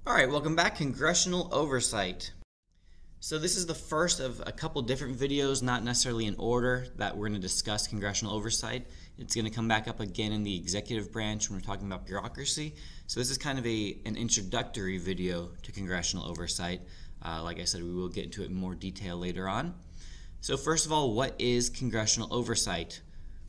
All right, welcome back, Congressional Oversight. So this is the first of a couple different videos, not necessarily in order, that we're going to discuss Congressional Oversight. It's going to come back up again in the executive branch when we're talking about bureaucracy. So this is kind of an introductory video to Congressional Oversight. Like I said, we will get into it in more detail later on. So first of all, what is Congressional Oversight?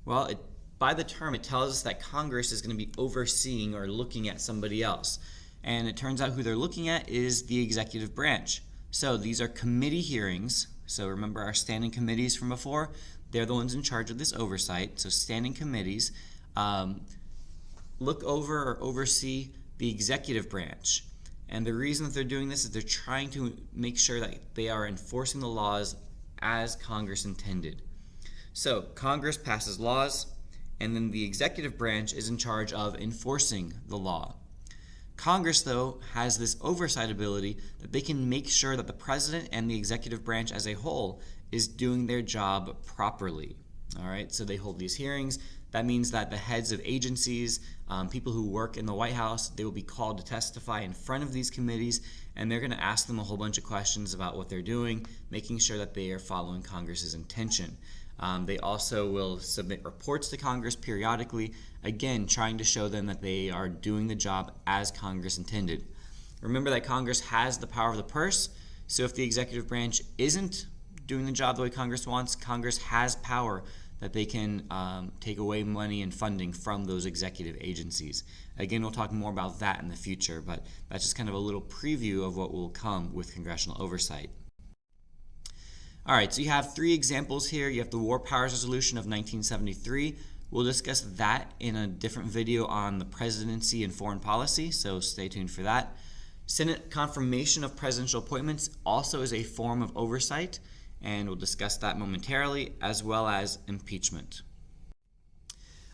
Well, by the term, it tells us that Congress is going to be overseeing or looking at somebody else. And it turns out who they're looking at is the executive branch. So these are committee hearings. So remember our standing committees from before? They're the ones in charge of this oversight. So standing committees look over or oversee the executive branch. And the reason that they're doing this is they're trying to make sure that they are enforcing the laws as Congress intended. So Congress passes laws, and then the executive branch is in charge of enforcing the law. Congress, though, has this oversight ability that they can make sure that the president and the executive branch as a whole is doing their job properly. All right, so they hold these hearings. That means that the heads of agencies, people who work in the White House, they will be called to testify in front of these committees, and they're going to ask them a whole bunch of questions about what they're doing, making sure that they are following Congress's intention. They also will submit reports to Congress periodically, again, trying to show them that they are doing the job as Congress intended. Remember that Congress has the power of the purse, so if the executive branch isn't doing the job the way Congress wants, Congress has power that they can take away money and funding from those executive agencies. Again, we'll talk more about that in the future, but that's just kind of a little preview of what will come with congressional oversight. All right, so you have three examples here. You have the War Powers Resolution of 1973. We'll discuss that in a different video on the presidency and foreign policy, so stay tuned for that. Senate confirmation of presidential appointments also is a form of oversight, and we'll discuss that momentarily, as well as impeachment.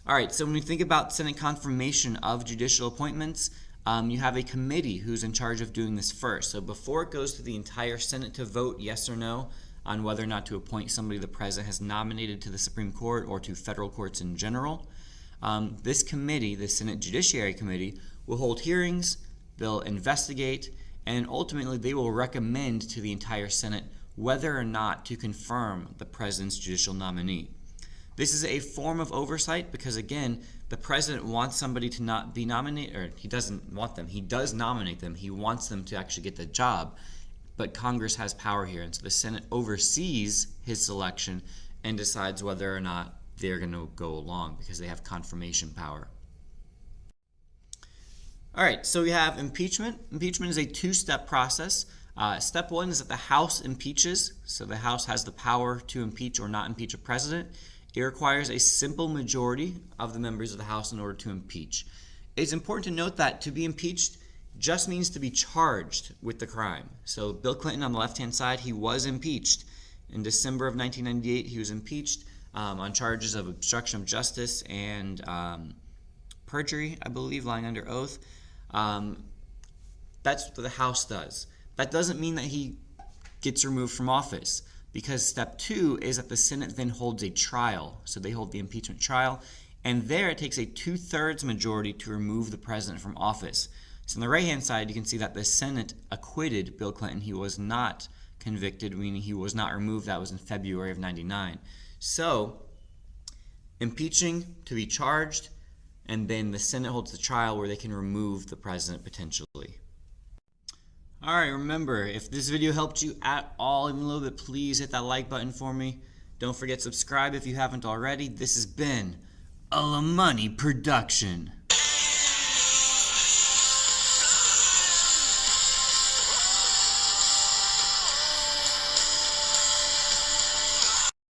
All right, so when we think about Senate confirmation of judicial appointments, you have a committee who's in charge of doing this first. So before it goes to the entire Senate to vote yes or no on whether or not to appoint somebody the president has nominated to the Supreme Court or to federal courts in general, this committee, the Senate Judiciary Committee, will hold hearings, they'll investigate, and ultimately they will recommend to the entire Senate whether or not to confirm the president's judicial nominee. This is a form of oversight because, again, the president wants somebody to not be nominated, or he doesn't want them. He does nominate them. He wants them to actually get the job. But Congress has power here, and so the Senate oversees his selection and decides whether or not they're going to go along because they have confirmation power. All right, so we have impeachment. Impeachment is a two-step process. Step one is that the House impeaches, so the House has the power to impeach or not impeach a president. It requires a simple majority of the members of the House in order to impeach. It's important to note that to be impeached just means to be charged with the crime. So Bill Clinton on the left-hand side, he was impeached. In December of 1998, he was impeached on charges of obstruction of justice and perjury, I believe, lying under oath. That's what the House does. That doesn't mean that he gets removed from office, because step two is that the Senate then holds a trial. So they hold the impeachment trial, and there it takes a 2/3 majority to remove the president from office. So on the right-hand side, you can see that the Senate acquitted Bill Clinton. He was not convicted, meaning he was not removed. That was in February of '99. So impeaching to be charged, and then the Senate holds the trial where they can remove the president potentially. All right, remember, if this video helped you at all, even a little bit, please hit that like button for me. Don't forget to subscribe if you haven't already. This has been a La Money production.